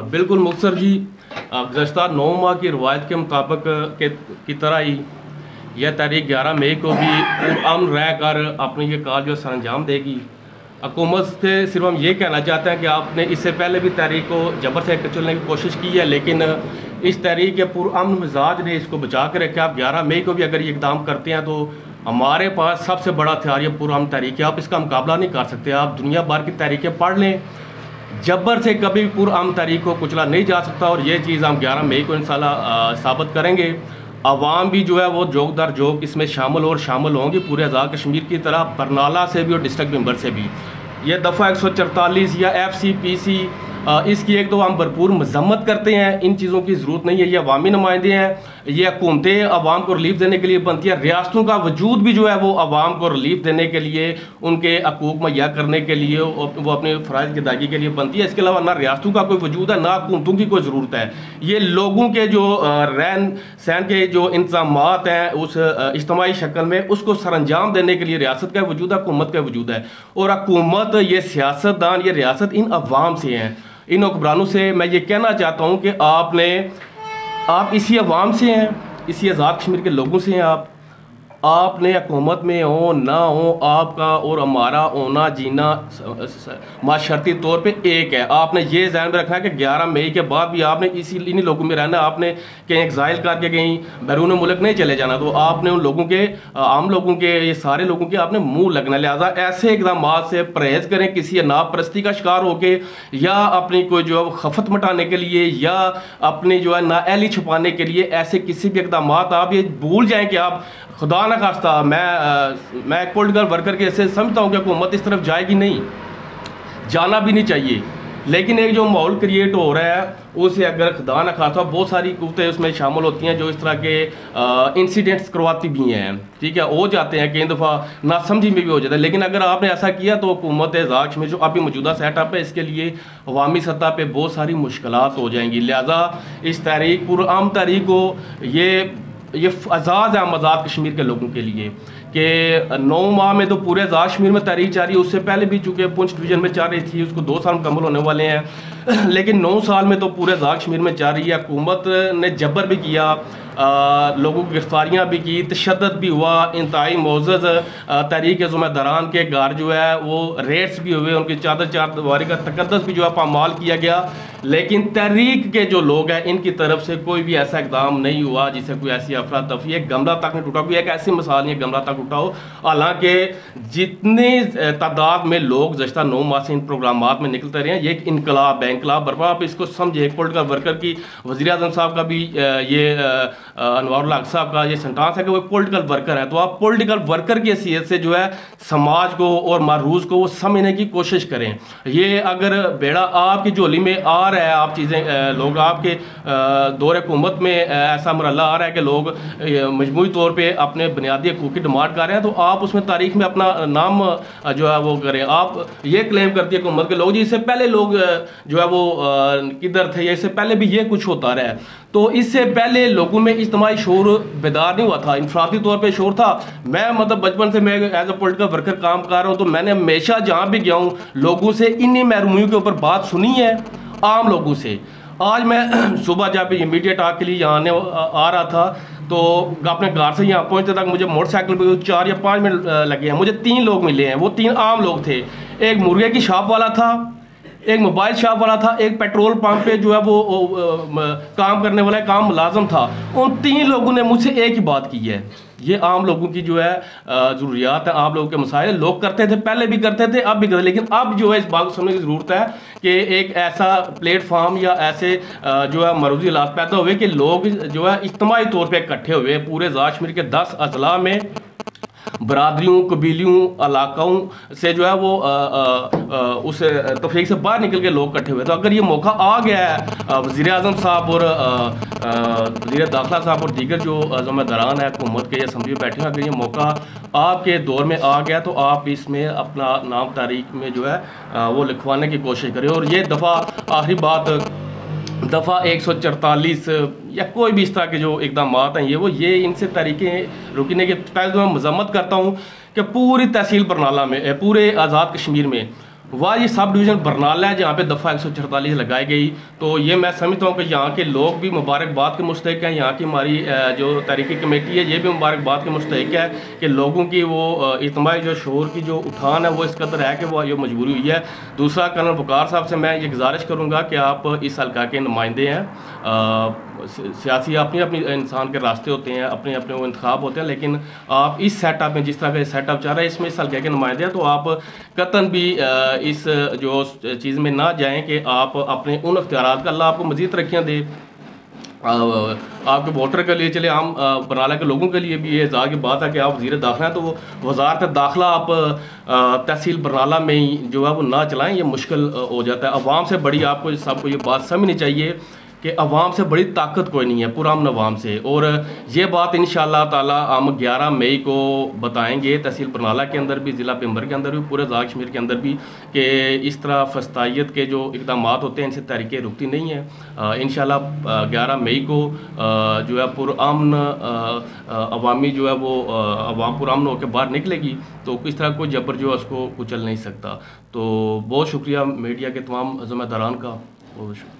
बिल्कुल मुख्तर जी, गुज़श्ता 9 माह की रवायत के मुताबिक की तरह ही यह तारीख 11 मई को भी पुरअमन रहकर अपनी ये काज जो सर अंजाम देगी। हुकूमत से सिर्फ हम ये कहना चाहते हैं कि आपने इससे पहले भी तारीख को जबर से कुचलने की कोशिश की है, लेकिन इस तारीख के पुरअमन मिजाज ने इसको बचा के रखा। आप 11 मई को भी अगर ये इकदाम करते हैं तो हमारे पास सबसे बड़ा हथियार ये पुरअमन तारीख है। आप इसका मुकाबला नहीं कर सकते। आप दुनिया भर की तारीखें पढ़ लें, जबर से कभी भी पुरअमन तारीख को कुचला नहीं जा सकता, और ये चीज़ हम 11 मई को इंशाल्लाह साबित करेंगे। अवाम भी जो है वो जोक दर जोक इसमें शामिल होंगी, पूरे आज़ाद कश्मीर की तरह बरनाला से भी और डिस्ट्रिक्ट मेंबर से भी। ये दफ़ा 144 या FCPC इसकी एक तो हम भरपूर मजम्मत करते हैं। इन चीज़ों की ज़रूरत नहीं है। ये अवामी नुमाइंदे हैं, ये हुकूमतें अवाम को रिलीफ देने के लिए बनती है। रियासतों का वजूद भी जो है वो अवाम को रिलीफ देने के लिए, उनके हकूक़ मुहैया करने के लिए, वो अपने फ़राइज़ की अदायगी के लिए बनती है। इसके अलावा ना रियासतों का कोई वजूद है, ना हुकूमतों की कोई ज़रूरत है। ये लोगों के जो रहन सहन के जो इंतज़ामात हैं उस इज्तिमाई शक्ल में, उसको सरअंजाम देने के लिए रियासत का वजूद है, हुकूमत का वजूद है। और हुकूमत, ये सियासतदान, ये रियासत इन अवाम से हैं, इन हुक्मरानों से। मैं ये कहना चाहता हूँ कि आप इसी अवाम से हैं, इसी आज़ाद कश्मीर के लोगों से हैं। आपने हुकूमत में हो ना हो, आपका और हमारा होना जीना माशरती तौर पे एक है। आपने ये ध्यान में रखना है कि 11 मई के बाद भी आपने इन्हीं लोगों में रहना। आपने कहीं एग्जाइल करके कहीं बैरून मुल्क नहीं चले जाना। तो आपने उन लोगों के, आम लोगों के, ये सारे लोगों के आपने मुंह लगना। लिहाजा ऐसे इकदाम से परहेज़ करें, किसी नापरस्ती का शिकार होके या अपनी कोई जो है खफत मटाने के लिए या अपनी जो है नाअहली छुपाने के लिए ऐसे किसी भी इकदाम आप ये भूल जाएं कि आप, खुदा न खास्ता, मैं एक पॉलिटिकल वर्कर के ऐसे समझता हूँ कि हुकूमत इस तरफ जाएगी नहीं, जाना भी नहीं चाहिए। लेकिन एक जो माहौल क्रिएट हो रहा है उसे अगर खुदा न खास्ता बहुत सारी कुतें उसमें शामिल होती हैं जो इस तरह के इंसिडेंट्स करवाती भी हैं, ठीक है, हो जाते हैं, कई दफ़ा नासमझी में भी हो जाता है। लेकिन अगर आपने ऐसा किया तो हुकूमत आज़ाद कश्मीर जो अभी मौजूदा सेटअप है इसके लिए अवामी सतह पे बहुत सारी मुश्किलात हो जाएंगी। लिहाजा इस तारीख, पुरअमन तारीख को ये एजाज़ है आज़ाद कश्मीर के लोगों के लिए कि 9 माह में तो पूरे आज़ाद कश्मीर में तारीख जा रही है। उससे पहले भी चूँकि पुंछ डिवीजन में चल रही थी, उसको 2 साल मुकम्मल होने वाले हैं, लेकिन 9 साल में तो पूरे आज़ाद कश्मीर में जा रही है। हुकूमत ने जबर भी किया, लोगों की गिरफ्तारियाँ भी की, तशद्दुद भी हुआ, इंतहाई मोअज़्ज़ज़ तहरीक ज़िम्मेदारान के घर जो है वो रेड्स भी हुए, उनकी चादर दीवारी का तकद्दस भी जो है पामाल किया गया। लेकिन तहरीक के जो लोग हैं इनकी तरफ से कोई भी ऐसा इकदाम नहीं हुआ जिससे कोई ऐसी अफरा तफरी, एक गमला तक नहीं टूटा, कोई एक ऐसी मिसाल नहीं है गमला तक टूटा हो। हालांकि जितनी तादाद में लोग गुज़श्ता 9 माह से इन प्रोग्रामात में निकलते रहे हैं, ये एक इनकलाब है, इनकलाब बर्पा। आप इसको समझे, एक पॉलिटिकल वर्कर की, वज़ीर आज़म साहब का भी ये अनवारुल हक साहब का ये सेंटेंस है कि वो पॉलिटिकल वर्कर है। तो आप पॉलिटिकल वर्कर की हैसियत से जो है समाज को और मारूज को वो समझने की कोशिश करें। ये अगर बेड़ा आपकी झोली में आ रहा है, आप चीज़ें, लोग आपके दौर हुकूमत में ऐसा मरहला आ रहा है कि लोग मजमूई तौर पर अपने बुनियादी हकूक़ की डिमांड कर रहे हैं, तो आप उसमें तारीख में अपना नाम जो है वो करें। आप ये क्लेम करती है हुकूमत के लोग जी इससे पहले लोग जो है वो किधर थे, या इससे पहले भी ये कुछ होता रहा है। तो इससे पहले लोगों में इज्तिमाई शऊर बेदार नहीं हुआ था, इंफरादी तौर पे शऊर था। मैं मतलब बचपन से मैं एज ए पॉलिटिकल वर्कर काम कर रहा हूँ, तो मैंने हमेशा जहाँ भी गया हूँ लोगों से इन्हीं महरूमियों के ऊपर बात सुनी है, आम लोगों से। आज मैं सुबह जब इमीडिएट आके लिए यहाँ आने आ रहा था तो अपने घर से यहाँ पहुँचते तक मुझे मोटरसाइकिल पर 4 या 5 मिनट लगे हैं। मुझे 3 लोग मिले हैं, वो 3 आम लोग थे। एक मुर्गे की शॉप वाला था, एक मोबाइल शॉप वाला था, एक पेट्रोल पंप पे जो है वो काम करने वाला काम मुलाजम था। उन 3 लोगों ने मुझसे एक ही बात की है, ये आम लोगों की जो है ज़रूरियात है, आम लोगों के मसाइल लोग करते थे, पहले भी करते थे, अब भी करते, लेकिन अब जो है इस बात को समझने की ज़रूरत है कि एक ऐसा प्लेटफार्म या ऐसे जो है मरूजी हालात पैदा हुए कि लोग जो है इज्तिमाई तौर पर इकट्ठे हुए पूरे आज़ाद कश्मीर के 10 अजला में, बरादरियों, कबीलियों, इलाकाओं से जो है वो उस तफरीक से बाहर निकल के लोग इकट्ठे हुए। तो अगर ये मौका आ गया है वज़ीर आज़म साहब और वज़ीर दाखिला साहब और दीगर जो ज़िम्मेदारान है हुकूमत के असम्बली में बैठे हैं, अगर ये मौका आपके दौर में आ गया तो आप इसमें अपना नाम तारीख में जो है वो लिखवाने की कोशिश करें। और ये दफ़ा आखिरी बात, दफ़ा 144 या कोई भी इस तरह के जो इकदाम हैं ये इनसे तरीक़े रुकने के पहले तो मैं मजम्मत करता हूँ कि पूरी तहसील बरनाला में, पूरे आज़ाद कश्मीर में वह ये सब डिवीज़न बरनाला है जहाँ पे दफ़ा 146 लगाई गई। तो ये मैं समझता हूँ कि यहाँ के लोग भी मुबारकबाद के मुस्तहिक हैं, यहाँ की हमारी जो तहरीकी कमेटी है ये भी मुबारकबाद के मुस्तहिक है कि लोगों की वो इज्तिमाई जो शऊर की जो उठान है वो इस कदर है कि वो ये मजबूरी हुई है। दूसरा, कर्नल वक़ार साहब से मैं ये गुजारिश करूँगा कि आप इस हल्का के नुमाइंदे हैं, सियासी अपनी अपनी इंसान के रास्ते होते हैं, अपने अपने वो इंतखाब होते हैं, लेकिन आप इस सेटअप में जिस तरह का सेटअप चल रहा है इसमें इस हल्के के नुमाइंदे हैं, तो आप कतन भी इस जो चीज़ में ना जाएं कि आप अपने उन अख्तियारात का अल्लाह आपको मज़ीद तरक्कियाँ दे। आपके वोटर के लिए चले, आम बरनाला के लोगों के लिए भी ये इज़्ज़ात की बात है कि आप वज़ीर दाखिला हैं तो वो वज़ारत दाखिला आप तहसील बरनाला में ही जो है वो ना चलाएं, ये मुश्किल हो जाता है। अवाम से बड़ी आपको सबको ये बात समझनी चाहिए कि अवाम से बड़ी ताकत कोई नहीं है, पुरअमन अवाम से। और ये बात इंशाअल्लाह ताला हम 11 मई को बताएंगे तहसील बरनाला के अंदर भी, ज़िला पेम्बर के अंदर भी, पूरे ज़ाक कश्मीर के अंदर भी, कि इस तरह फस्तायत के जो इक़दाम होते हैं इनसे तहरीकें रुकती नहीं हैं। इंशाअल्लाह 11 मई को जो है पुरअमन अवामी जो है वो अवाम पुरअमन होकर बाहर निकलेगी, तो इस तरह कोई जबर जो है उसको कुचल नहीं सकता। तो बहुत शुक्रिया मीडिया के तमाम ज़िम्मेदारान का, बहुत शुक्रिया।